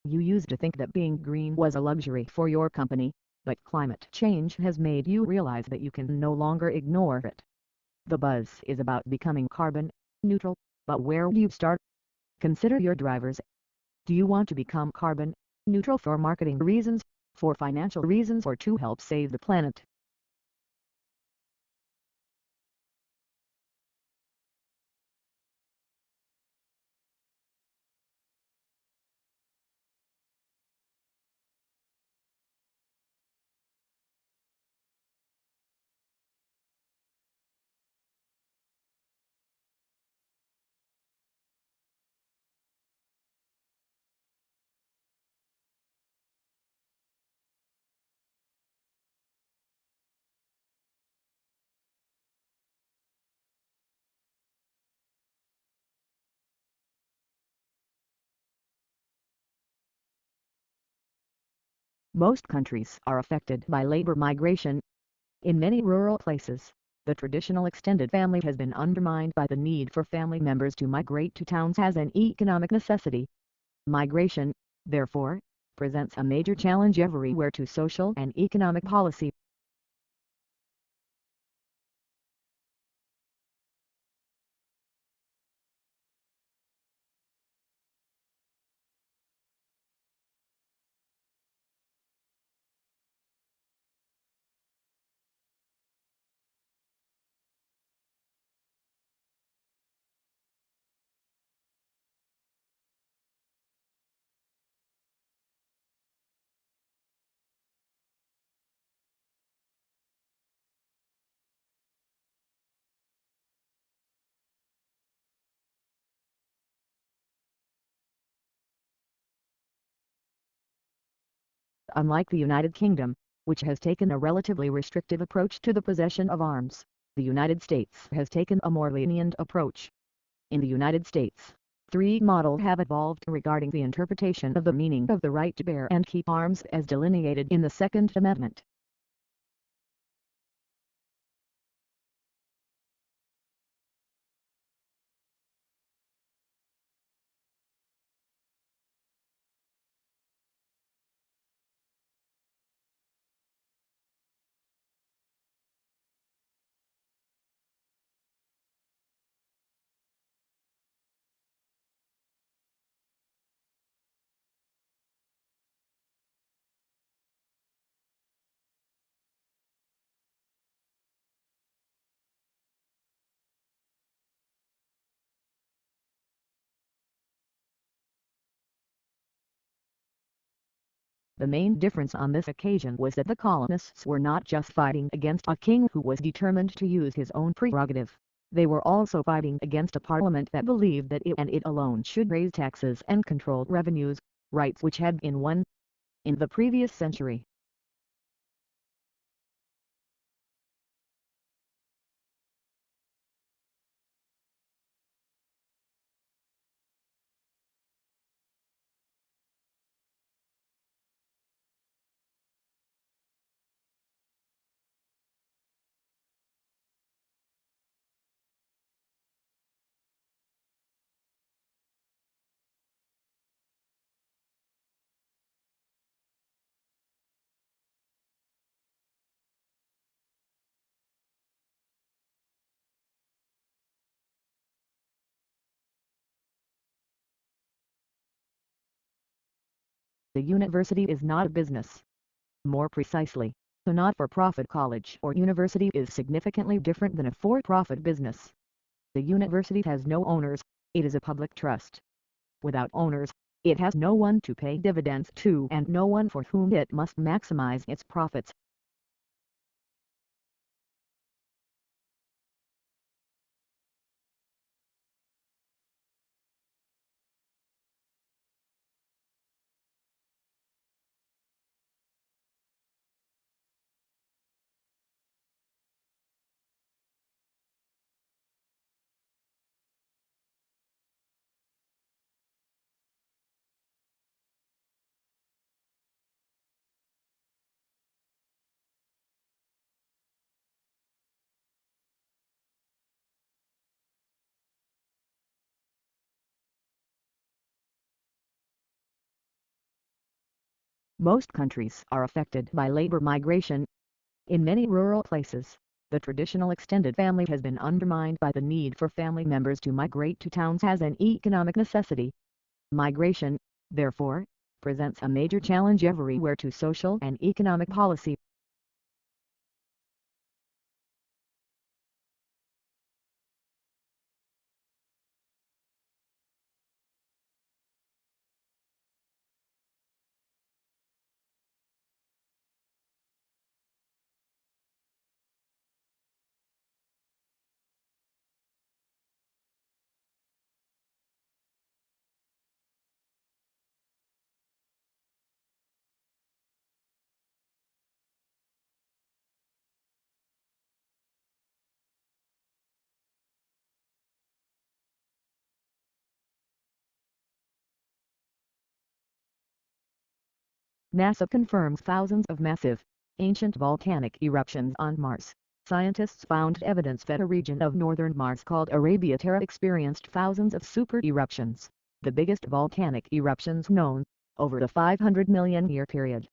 You used to think that being green was a luxury for your company, but climate change has made you realize that you can no longer ignore it. The buzz is about becoming carbon neutral, but where do you start? Consider your drivers. Do you want to become carbon neutral for marketing reasons, for financial reasons, or to help save the planet? Most countries are affected by labor migration. In many rural places, the traditional extended family has been undermined by the need for family members to migrate to towns as an economic necessity. Migration, therefore, presents a major challenge everywhere to social and economic policy. Unlike the United Kingdom, which has taken a relatively restrictive approach to the possession of arms, the United States has taken a more lenient approach. In the United States, three models have evolved regarding the interpretation of the meaning of the right to bear and keep arms as delineated in the Second Amendment. The main difference on this occasion was that the colonists were not just fighting against a king who was determined to use his own prerogative. They were also fighting against a parliament that believed that it and it alone should raise taxes and control revenues, rights which had been won in the previous century. The university is not a business. More precisely, a not-for-profit college or university is significantly different than a for-profit business. The university has no owners, it is a public trust. Without owners, it has no one to pay dividends to and no one for whom it must maximize its profits. Most countries are affected by labor migration. In many rural places, the traditional extended family has been undermined by the need for family members to migrate to towns as an economic necessity. Migration, therefore, presents a major challenge everywhere to social and economic policy. NASA confirms thousands of massive, ancient volcanic eruptions on Mars. Scientists found evidence that a region of northern Mars called Arabia Terra experienced thousands of super eruptions, the biggest volcanic eruptions known, over the 500 million year period.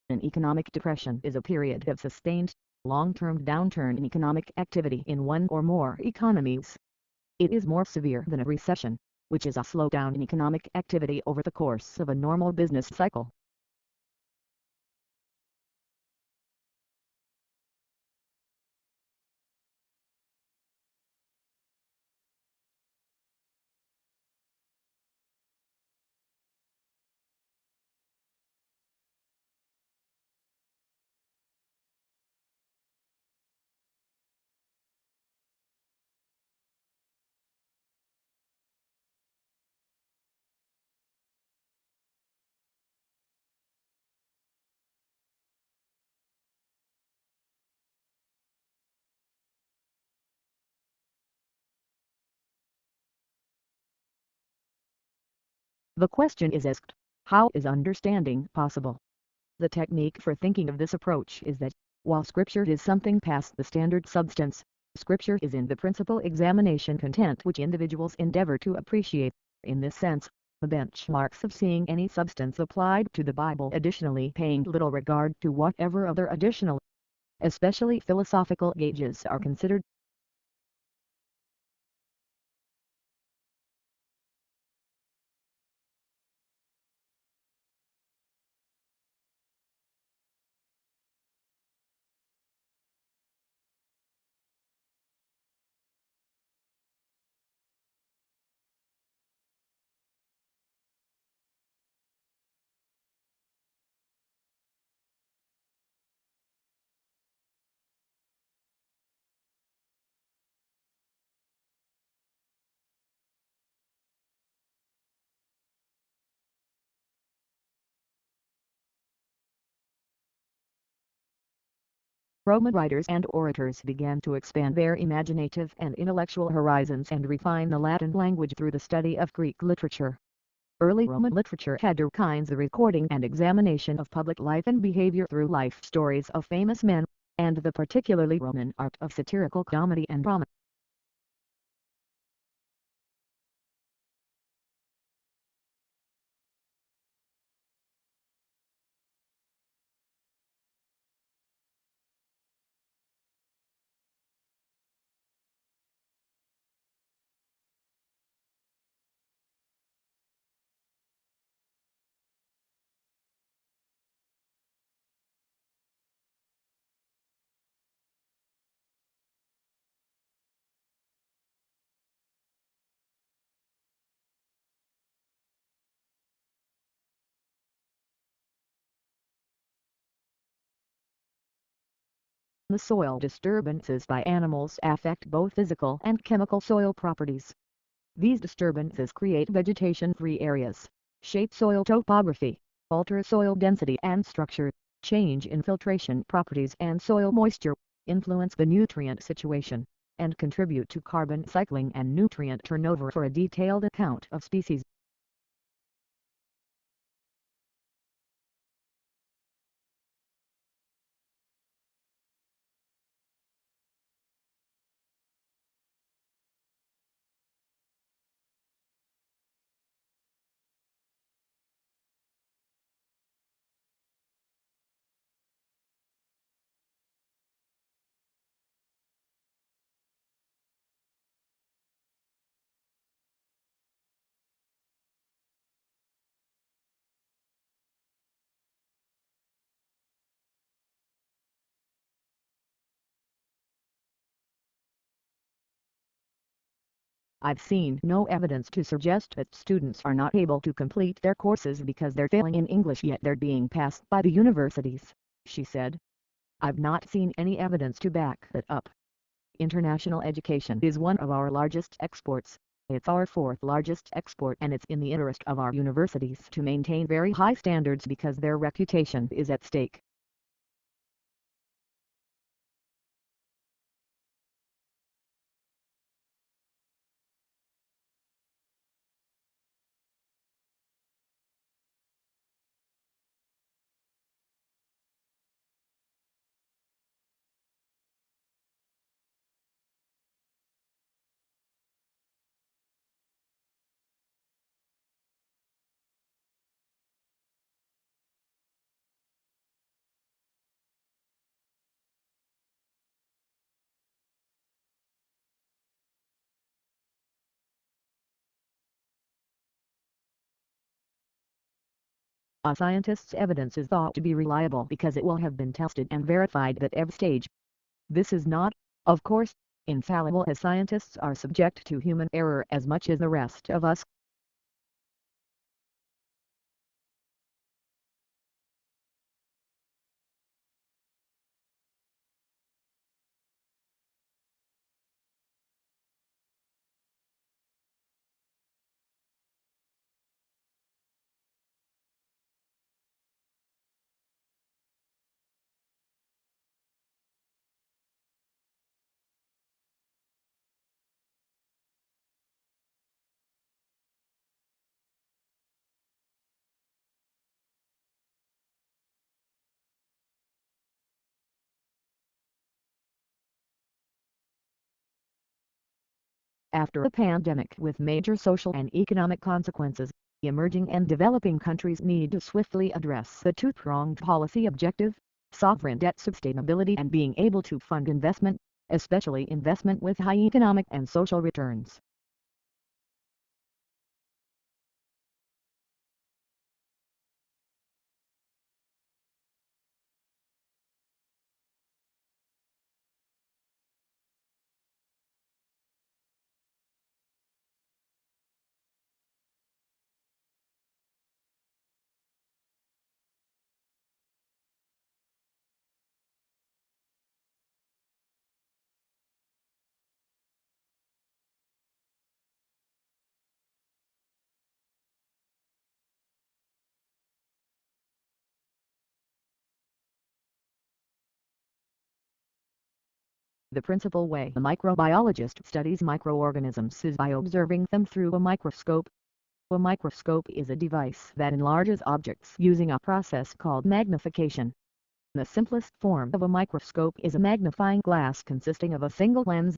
An economic depression is a period of sustained, long-term downturn in economic activity in one or more economies. It is more severe than a recession, which is a slowdown in economic activity over the course of a normal business cycle. The question is asked, how is understanding possible? The technique for thinking of this approach is that, while Scripture is something past the standard substance, Scripture is in the principal examination content which individuals endeavor to appreciate. In this sense, the benchmarks of seeing any substance applied to the Bible, additionally paying little regard to whatever other additional, especially philosophical gauges are considered. Roman writers and orators began to expand their imaginative and intellectual horizons and refine the Latin language through the study of Greek literature. Early Roman literature had two kinds: the recording and examination of public life and behavior through life stories of famous men, and the particularly Roman art of satirical comedy and drama. The soil disturbances by animals affect both physical and chemical soil properties. These disturbances create vegetation-free areas, shape soil topography, alter soil density and structure, change infiltration properties and soil moisture, influence the nutrient situation, and contribute to carbon cycling and nutrient turnover. For a detailed account of species, I've seen no evidence to suggest that students are not able to complete their courses because they're failing in English, yet they're being passed by the universities, she said. I've not seen any evidence to back that up. International education is one of our largest exports. It's our fourth largest export, and it's in the interest of our universities to maintain very high standards because their reputation is at stake. A scientist's evidence is thought to be reliable because it will have been tested and verified at every stage. This is not, of course, infallible, as scientists are subject to human error as much as the rest of us. After a pandemic with major social and economic consequences, emerging and developing countries need to swiftly address the two-pronged policy objective: sovereign debt sustainability and being able to fund investment, especially investment with high economic and social returns. The principal way a microbiologist studies microorganisms is by observing them through a microscope. A microscope is a device that enlarges objects using a process called magnification. The simplest form of a microscope is a magnifying glass consisting of a single lens.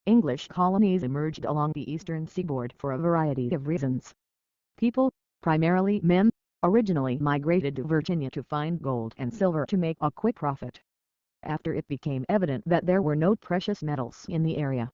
English colonies emerged along the eastern seaboard for a variety of reasons. People, primarily men, originally migrated to Virginia to find gold and silver to make a quick profit. After it became evident that there were no precious metals in the area,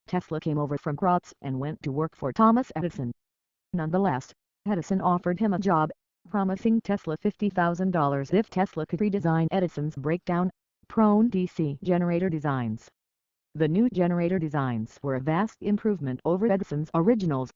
Tesla came over from Graz and went to work for Thomas Edison. Nonetheless, Edison offered him a job, promising Tesla $50,000 if Tesla could redesign Edison's breakdown-prone DC generator designs. The new generator designs were a vast improvement over Edison's originals.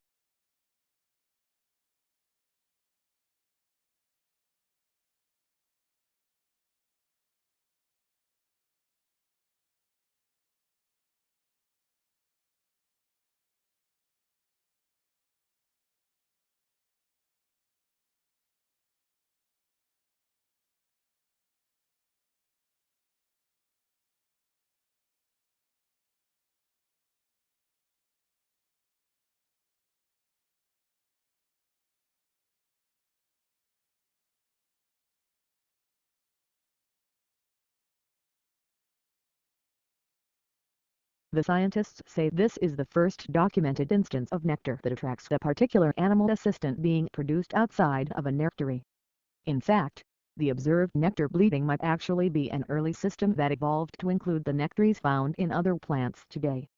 The scientists say this is the first documented instance of nectar that attracts a particular animal assistant being produced outside of a nectary. In fact, the observed nectar bleeding might actually be an early system that evolved to include the nectaries found in other plants today.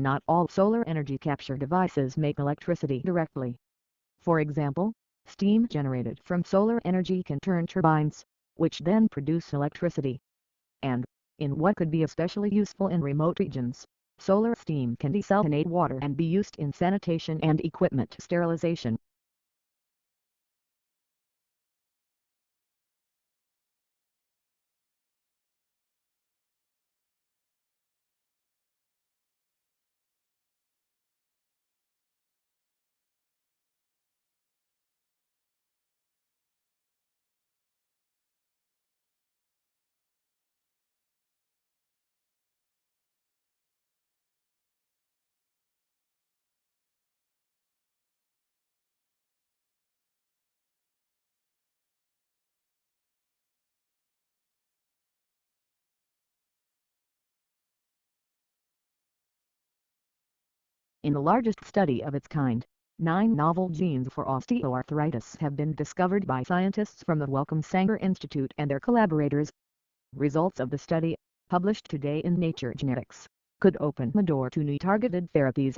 Not all solar energy capture devices make electricity directly. For example, steam generated from solar energy can turn turbines, which then produce electricity. And, in what could be especially useful in remote regions, solar steam can desalinate water and be used in sanitation and equipment sterilization. In the largest study of its kind, 9 novel genes for osteoarthritis have been discovered by scientists from the Wellcome Sanger Institute and their collaborators. Results of the study, published today in Nature Genetics, could open the door to new targeted therapies